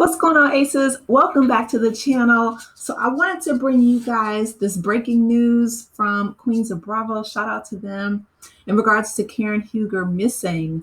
What's going on, Aces? Welcome back to the channel. So I wanted to bring you guys this breaking news from Queens of Bravo. Shout out to them in regards to Karen Huger missing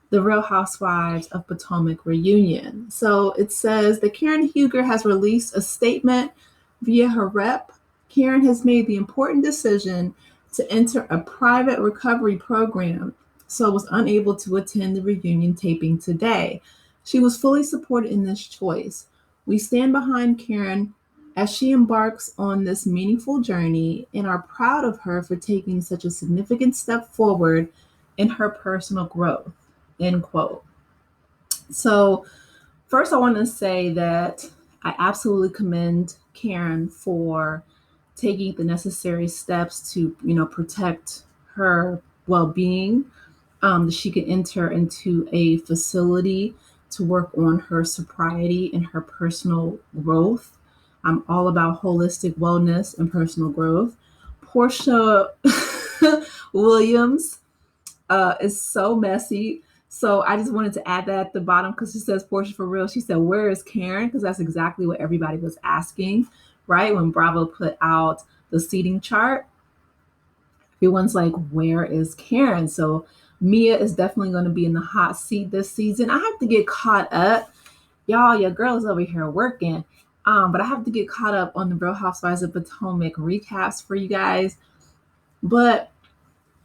the Real Housewives of Potomac reunion. So it says that Karen Huger has released a statement via her rep. Karen has made the important decision to enter a private recovery program, so was unable to attend the reunion taping today. She was fully supported in this choice. We stand behind Karen as she embarks on this meaningful journey and are proud of her for taking such a significant step forward in her personal growth. End quote. So, first, I want to say that I absolutely commend Karen for taking the necessary steps to, protect her well-being. That she could enter into a facility to work on her sobriety and her personal growth. I'm all about holistic wellness and personal growth. Portia Williams is so messy. So I just wanted to add that at the bottom because she says Portia for real. She said, "Where is Karen?" Because that's exactly what everybody was asking, right? When Bravo put out the seating chart, everyone's like, "Where is Karen?" So Mia is definitely going to be in the hot seat this season. I have to get caught up. Y'all, your girl is over here working. But I have to get caught up on the Real Housewives of Potomac recaps for you guys. But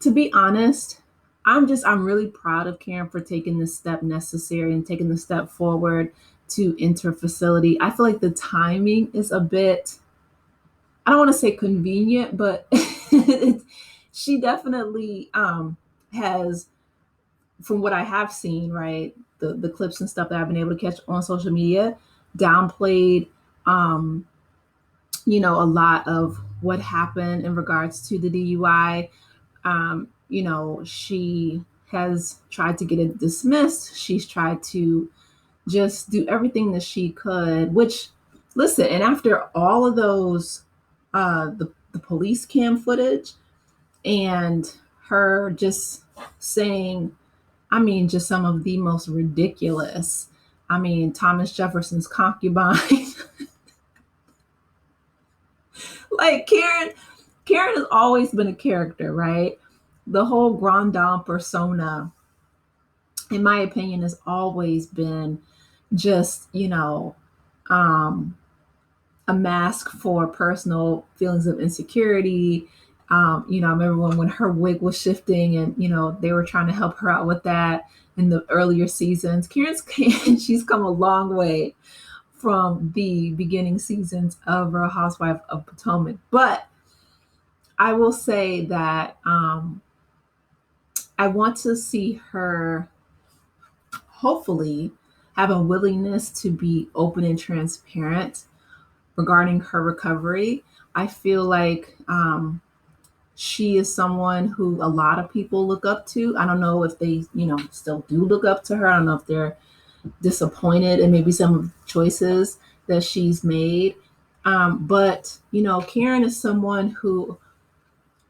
to be honest, I'm really proud of Karen for taking the step necessary and taking the step forward to enter facility. I feel like the timing is a bit, I don't want to say convenient, but she definitely has, from what I have seen, right, the clips and stuff that I've been able to catch on social media, downplayed a lot of what happened in regards to the DUI. She has tried to get it dismissed. She's tried to just do everything that she could, which, listen, and after all of those, the police cam footage and her just saying, just some of the most ridiculous, Thomas Jefferson's concubine. Like Karen has always been a character, right? The whole grand dame persona, in my opinion, has always been just, a mask for personal feelings of insecurity. I remember when her wig was shifting and, they were trying to help her out with that in the earlier seasons. She's come a long way from the beginning seasons of Real Housewives of Potomac. But I will say that I want to see her hopefully have a willingness to be open and transparent regarding her recovery. I feel like she is someone who a lot of people look up to. I don't know if they, still do look up to her. I don't know if they're disappointed in maybe some of the choices that she's made. But Karen is someone who,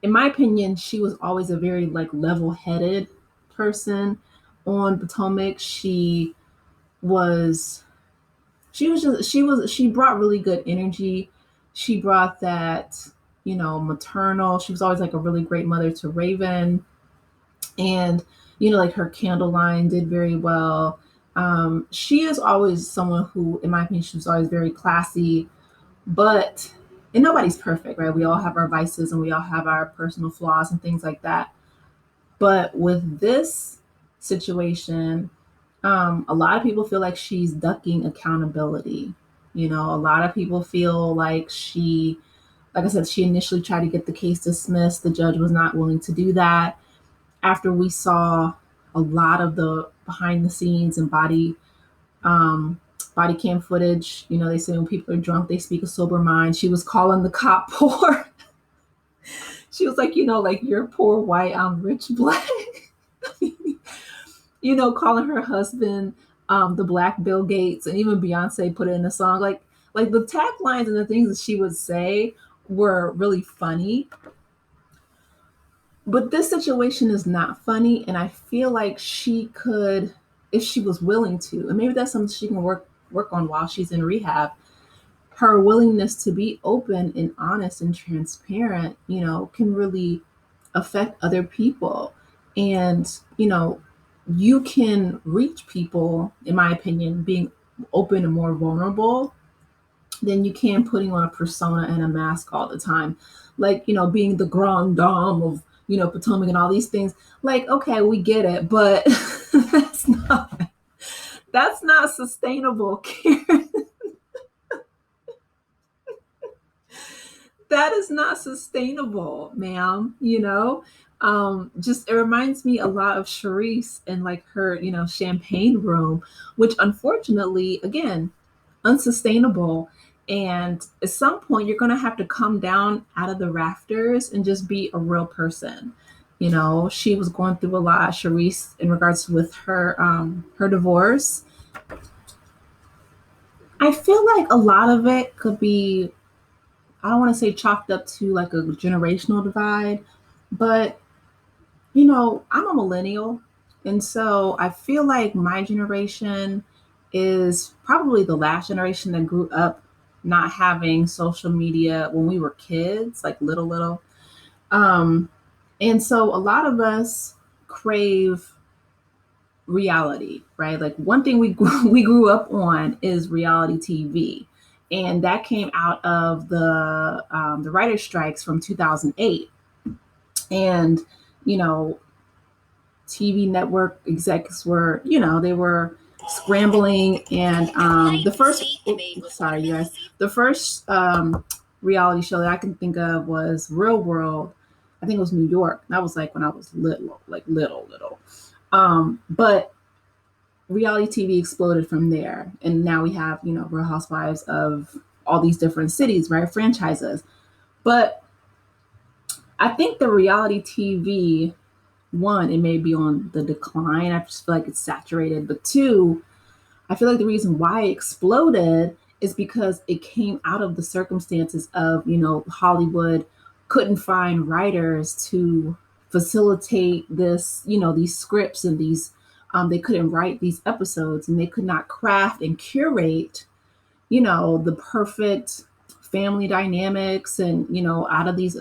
in my opinion, she was always a very level-headed person on Potomac. Was she brought really good energy. She brought that, maternal. She was always like a really great mother to Raven. And, her candle line did very well. She is always someone who, in my opinion, she was always very classy, and nobody's perfect, right? We all have our vices and we all have our personal flaws and things like that. But with this situation, a lot of people feel like she's ducking accountability. A lot of people feel like like I said, she initially tried to get the case dismissed. The judge was not willing to do that. After we saw a lot of the behind the scenes and body cam footage, they say when people are drunk, they speak a sober mind. She was calling the cop poor. She was like, like you're poor white, I'm rich black. Calling her husband the Black Bill Gates, and even Beyonce put it in a song. Like the taglines and the things that she would say were really funny. But this situation is not funny, and I feel like she could, if she was willing to, and maybe that's something she can work work on while she's in rehab. Her willingness to be open and honest and transparent, can really affect other people. And, you can reach people, in my opinion, being open and more vulnerable than you can putting on a persona and a mask all the time. Like, being the grand dame of, Potomac and all these things. Like, okay, we get it, but that's not sustainable, Karen. That is not sustainable, ma'am. Just it reminds me a lot of Charisse and like her, champagne room, which unfortunately, again, unsustainable. And at some point, you're going to have to come down out of the rafters and just be a real person. She was going through a lot, Charisse, in regards with her divorce. I feel like a lot of it could be, I don't want to say chalked up to like a generational divide, but I'm a millennial. And so I feel like my generation is probably the last generation that grew up not having social media when we were kids, like little. Um, and so a lot of us crave reality, right? Like one thing we we grew up on is reality TV, and that came out of the writer strikes from 2008. And you know, TV network execs were, they were scrambling, and the first, sorry, you guys, the first reality show that I can think of was Real World. I think it was New York. That was like when I was little, like little. But reality TV exploded from there, and now we have, Real Housewives of all these different cities, right? Franchises. But I think the reality TV, one, it may be on the decline. I just feel like it's saturated. But two, I feel like the reason why it exploded is because it came out of the circumstances of, Hollywood couldn't find writers to facilitate this, these scripts and these, they couldn't write these episodes, and they could not craft and curate, the perfect family dynamics, and, out of these,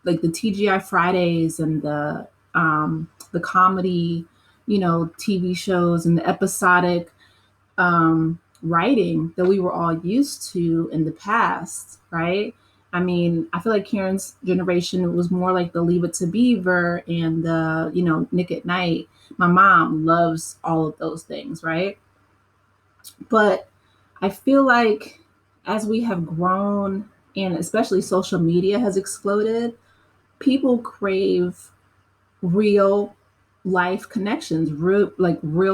like the TGI Fridays and the comedy, TV shows and the episodic writing that we were all used to in the past, right? I mean, I feel like Karen's generation was more like the Leave It to Beaver and the, Nick at Night. My mom loves all of those things, right? But I feel like as we have grown, and especially social media has exploded, people crave real life connections, real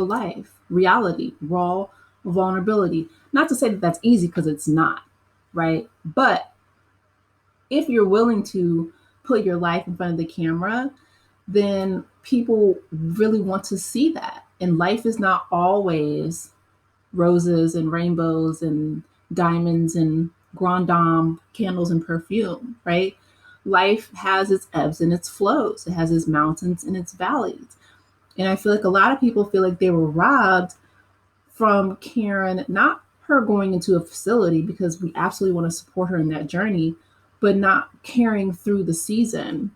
life, reality, raw vulnerability. Not to say that that's easy, because it's not, right? But if you're willing to put your life in front of the camera, then people really want to see that. And life is not always roses and rainbows and diamonds and grand dame candles and perfume, right? Life has its ebbs and its flows. It has its mountains and its valleys. And I feel like a lot of people feel like they were robbed from Karen, not her going into a facility, because we absolutely want to support her in that journey, but not carrying through the season.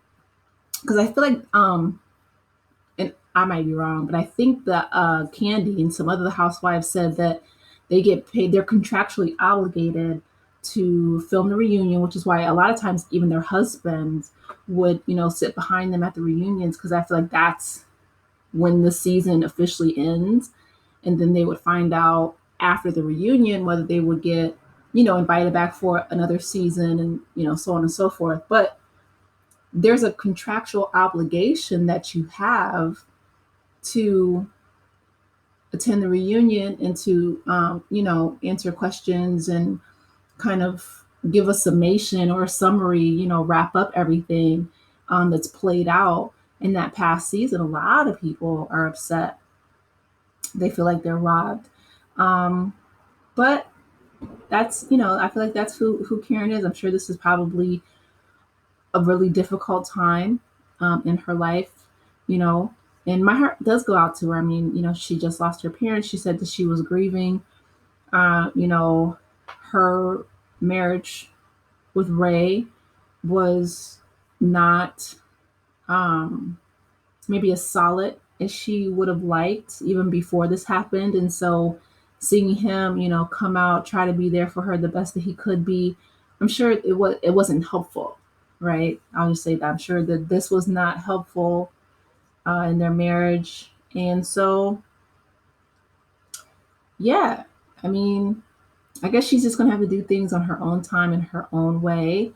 Because I feel like, and I might be wrong, but I think that Candy and some other housewives said that they get paid, they're contractually obligated to film the reunion, which is why a lot of times even their husbands would, sit behind them at the reunions, because I feel like that's when the season officially ends. And then they would find out after the reunion whether they would get, invited back for another season, and, so on and so forth. But there's a contractual obligation that you have to attend the reunion and to, answer questions and kind of give a summation or a summary, wrap up everything that's played out in that past season. A lot of people are upset. They feel like they're robbed. But that's, I feel like that's who Karen is. I'm sure this is probably a really difficult time in her life, and my heart does go out to her. I mean, she just lost her parents. She said that she was grieving You know, her marriage with Ray was not maybe as solid as she would have liked even before this happened. And so seeing him, come out, try to be there for her the best that he could be, I'm sure it wasn't helpful, right? I'll just say that I'm sure that this was not helpful in their marriage. And so, yeah, I mean, I guess she's just gonna have to do things on her own time in her own way.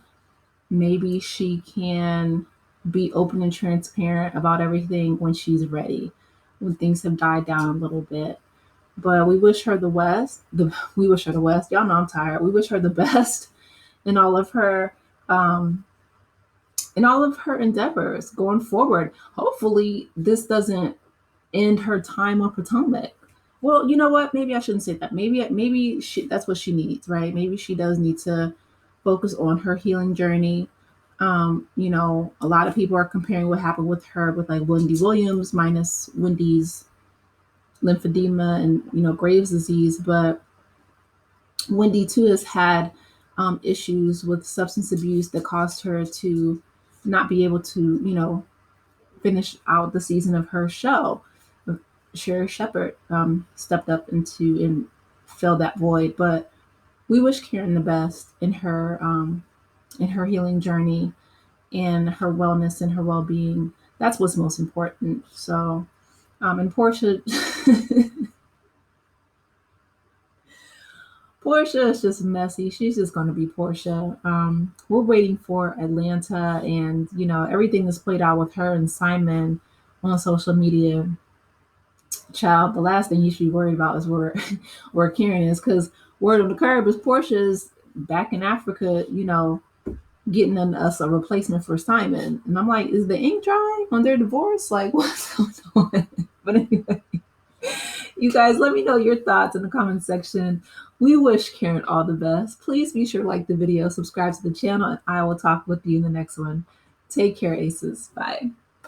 Maybe she can be open and transparent about everything when she's ready, when things have died down a little bit. But we wish her the best. We wish her the best. Y'all know I'm tired. We wish her the best in all of her um, endeavors going forward. Hopefully, this doesn't end her time on Potomac. Well, you know what? Maybe I shouldn't say that. That's what she needs, right? Maybe she does need to focus on her healing journey. A lot of people are comparing what happened with her with like Wendy Williams minus Wendy's lymphedema and Graves' disease, but Wendy too has had issues with substance abuse that caused her to not be able to finish out the season of her show. Sherry Shepard stepped up into and filled that void. But we wish Karen the best in her healing journey and her wellness and her well-being. That's what's most important. So, and Portia, Portia is just messy. She's just going to be Portia. We're waiting for Atlanta, and everything that's played out with her and Simon on social media. Child, the last thing you should be worried about is where where Karen is, because word on the curb is Portia's back in Africa, getting us a replacement for Simon. And I'm like, is the ink dry on their divorce? Like, what's going on? But anyway, you guys, let me know your thoughts in the comment section. We wish Karen all the best. Please be sure to like the video, subscribe to the channel, and I will talk with you in the next one. Take care, Aces. Bye.